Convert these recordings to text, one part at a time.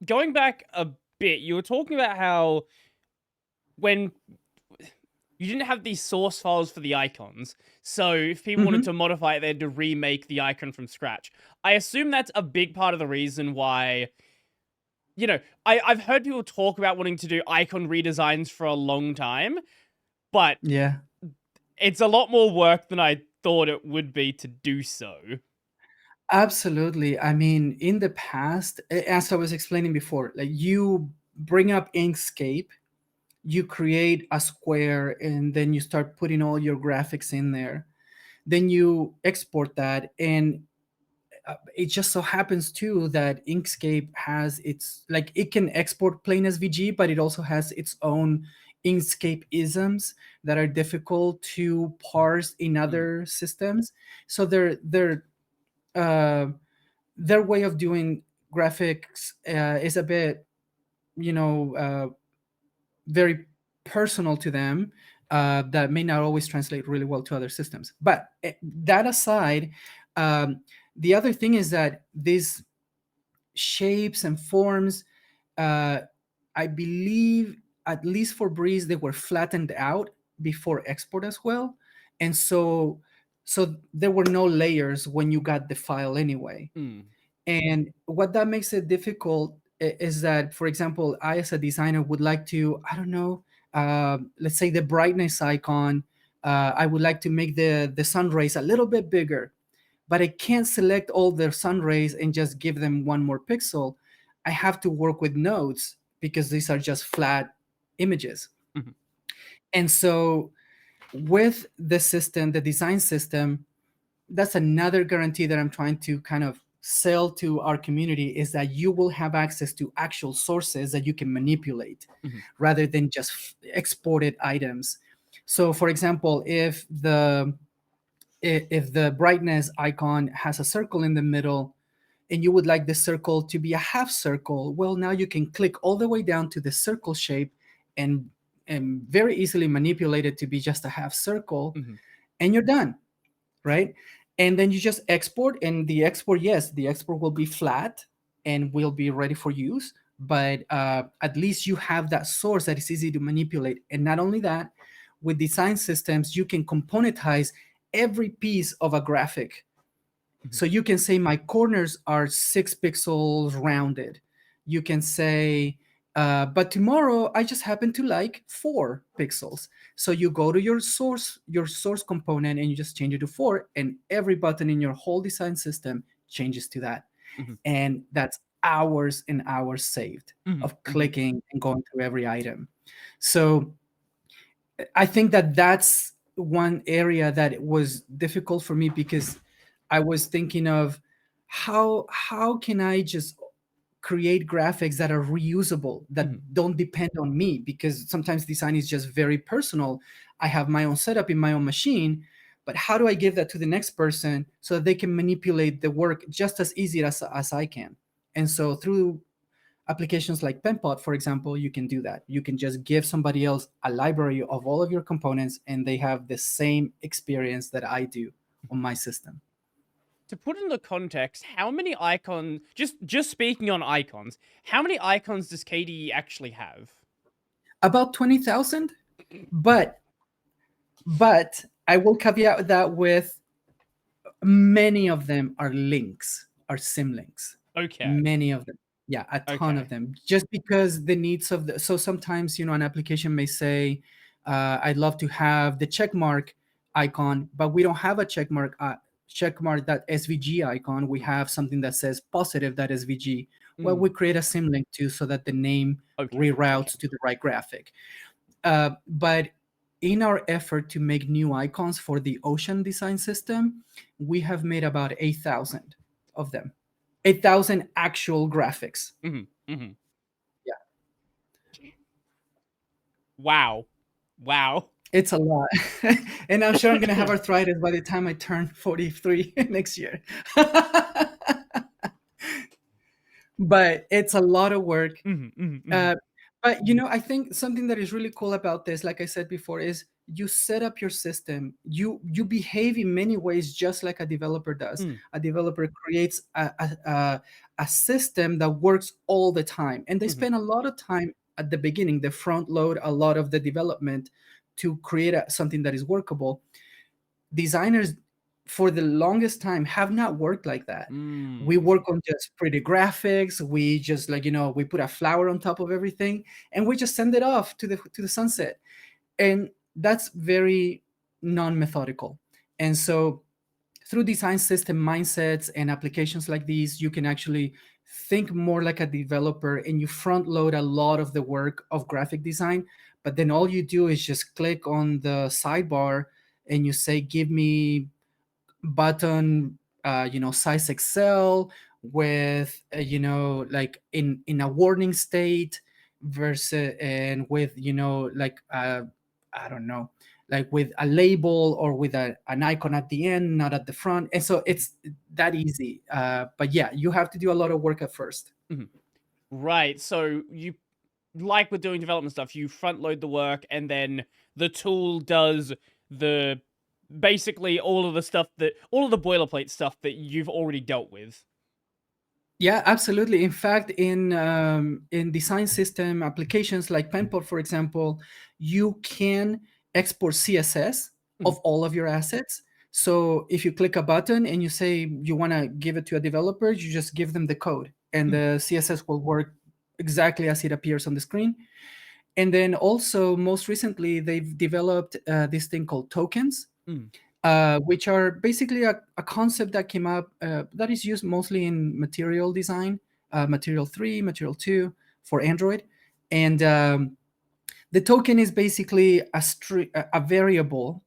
going back a bit, you were talking about how when you didn't have these source files for the icons, so if people wanted Hmm. to modify it, they had to remake the icon from scratch. I assume that's a big part of the reason why, I've heard people talk about wanting to do icon redesigns for a long time, but Yeah. it's a lot more work than I thought it would be to do so. Absolutely. I mean, in the past, as I was explaining before, like you bring up Inkscape, you create a square, and then you start putting all your graphics in there. Then you export that, and it just so happens too that Inkscape has its, like, it can export plain SVG, but it also has its own Inkscape isms that are difficult to parse in Mm, other systems. So uh, their way of doing graphics is a bit, you know, very personal to them, that may not always translate really well to other systems. But that aside, um, the other thing is that these shapes and forms, uh, I believe, at least for Breeze, they were flattened out before export as well, and so there were no layers when you got the file anyway. mm, And what that makes it difficult is that, for example, I as a designer would like to, I don't know, let's say the brightness icon, I would like to make the sun rays a little bit bigger, but I can't select all the sun rays and just give them one more pixel. I have to work with nodes because these are just flat images. mhm, And so with the system, the design system, that's another guarantee that I'm trying to kind of sell to our community, is that you will have access to actual sources that you can manipulate mhm, rather than just exported items. So for example, if the brightness icon has a circle in the middle and you would like the circle to be a half circle, well, now you can click all the way down to the circle shape and very easily manipulate it to be just a half circle, mhm, and you're done, right? And then you just export, and the export, yes, the export will be flat and will be ready for use. But at least you have that source that is easy to manipulate. And not only that, with design systems, you can componentize every piece of a graphic. mhm. So you can say my corners are 6 pixels rounded. You can say, but tomorrow I just happen to like 4 pixels. So you go to your source component, and you just change it to 4, and every button in your whole design system changes to that. Mhm, And that's hours and hours saved mhm, of mhm. clicking and going through every item. So I think that that's one area that was difficult for me, because I was thinking of how can I just create graphics that are reusable, that Mhm. don't depend on me, because sometimes design is just very personal. I have my own setup in my own machine, but how do I give that to the next person so that they can manipulate the work just as easy as I can? And so through applications like penpot, for example, you can do that. You can just give somebody else a library of all of your components, and they have the same experience that I do on my system. To put in the context, how many icons? Just speaking on icons, how many icons does KDE actually have? About 20,000, but I will caveat that with many of them are links, are sim links. Okay, Many of them. Yeah, a ton of okay. them. Just because the needs of the, so sometimes, an application may say, I'd love to have the check mark icon, but we don't have a check mark that SVG icon. We Mm, have something that says positive that SVG. Well, we mm, create a sim link too, so that the name okay, okay. reroutes to the right graphic. But in our effort to make new icons for the ocean design system, we have made about 8,000 of them. 8,000 actual graphics. Mhm, mhm. Yeah, Wow, wow. it's a lot. And I'm sure I'm going to have arthritis by the time I turn 43 next year. But it's a lot of work. Mhm, mhm, mhm, Uh, but I think something that is really cool about this, like I said before, is you set up your system, you behave in many ways just like a developer does. Mm. A developer creates a system that works all the time, and they Mhm. spend a lot of time at the beginning. They front load a lot of the development to create something that is workable. Designers for the longest time have not worked like that. We Mm. work on just pretty graphics. We just, like, we put a flower on top of everything, and we just send it off to the sunset. And that's very non-methodical. And so through design system mindsets and applications like these, you can actually think more like a developer, and you front load a lot of the work of graphic design. But then all you do is just click on the sidebar and you say, give me button, size Excel with, like in a warning state, versus, and with, like, I don't know, like with a label or with an icon at the end, not at the front. And so it's that easy. But yeah, you have to do a lot of work at first. Mhm. Right. So you, like with doing development stuff, you front load the work and then the tool does the basically all of the boilerplate stuff that you've already dealt with. Yeah, absolutely. In fact, in design system applications like Penpal, for example, you can export CSS Mhm. of all of your assets. So if you click a button and you say you want to give it to a developer, you just give them the code, and Mhm. the CSS will work exactly as it appears on the screen. And then also, most recently, they've developed this thing called tokens, Mm. which are basically a concept that came up, that is used mostly in material design, Material 3, Material 2 for Android. And the token is basically a variable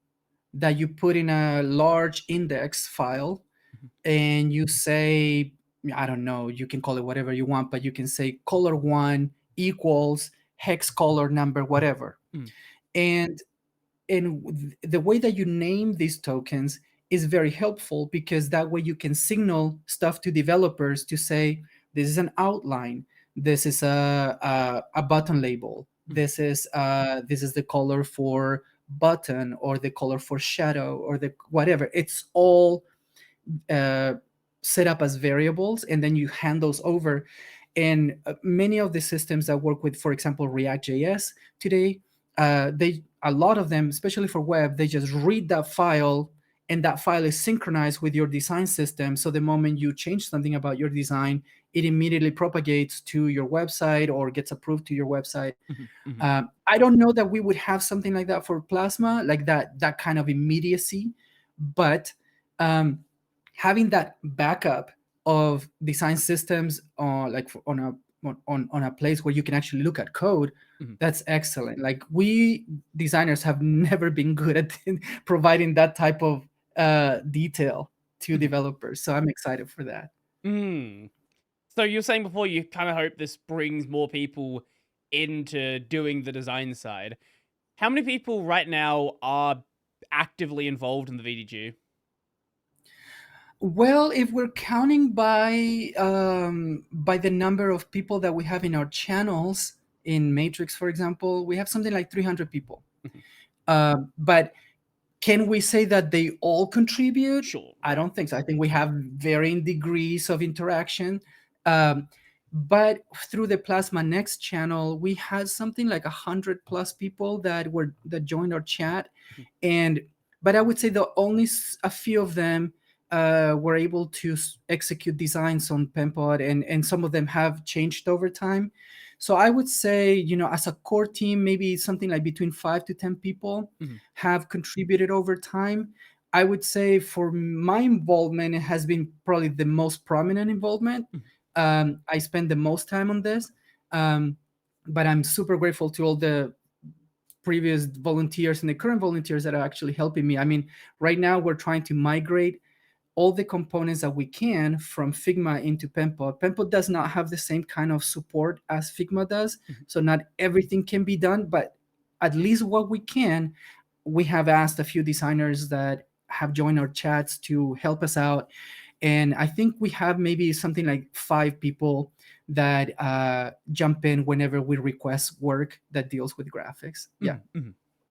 that you put in a large index file, Mhm. and you say, I don't know, you can call it whatever you want, but you can say color1 equals hex color number, whatever. Mm. And the way that you name these tokens is very helpful, because that way you can signal stuff to developers to say, this is an outline, this is a button label, Mhm. this is the color for button, or the color for shadow, or the whatever. It's all uh, set up as variables, and then you hand those over. And many of the systems that work with, for example, React.js today, they, a lot of them, especially for web, they just read that file, and that file is synchronized with your design system. So the moment you change something about your design, it immediately propagates to your website or gets approved to your website. Mhm. Mhm. I don't know that we would have something like that for Plasma, like that kind of immediacy, but um, having that backup of design systems, like on a place where you can actually look at code, Mhm. that's excellent. Like, we designers have never been good at providing that type of detail to Mhm. developers, so I'm excited for that. Mm. So you were saying before you kind of hope this brings more people into doing the design side. How many people right now are actively involved in the VDG? Well, if we're counting by the number of people that we have in our channels in Matrix, for example, we have something like 300 people. Mhm. But can we say that they all contribute? Sure, I right. don't think so. I think we have varying degrees of interaction. Um, but through the Plasma Next channel, we had something like 100 plus people that joined our chat. Mhm. And but I would say that only a few of them were able to execute designs on Penpod, and some of them have changed over time. So I would say, as a core team, maybe something like between 5 to 10 people Mhm. have contributed over time. I would say for my involvement, it has been probably the most prominent involvement. Mhm. I spend the most time on this, um, but I'm super grateful to all the previous volunteers and the current volunteers that are actually helping me. I mean, right now we're trying to migrate all the components that we can from Figma into Penpal. Penpal does not have the same kind of support as Figma does, Mhm. so not everything can be done, but at least what we can, we have asked a few designers that have joined our chats to help us out. And I think we have maybe something like 5 people that jump in whenever we request work that deals with graphics. Yeah. Mhm. Mhm.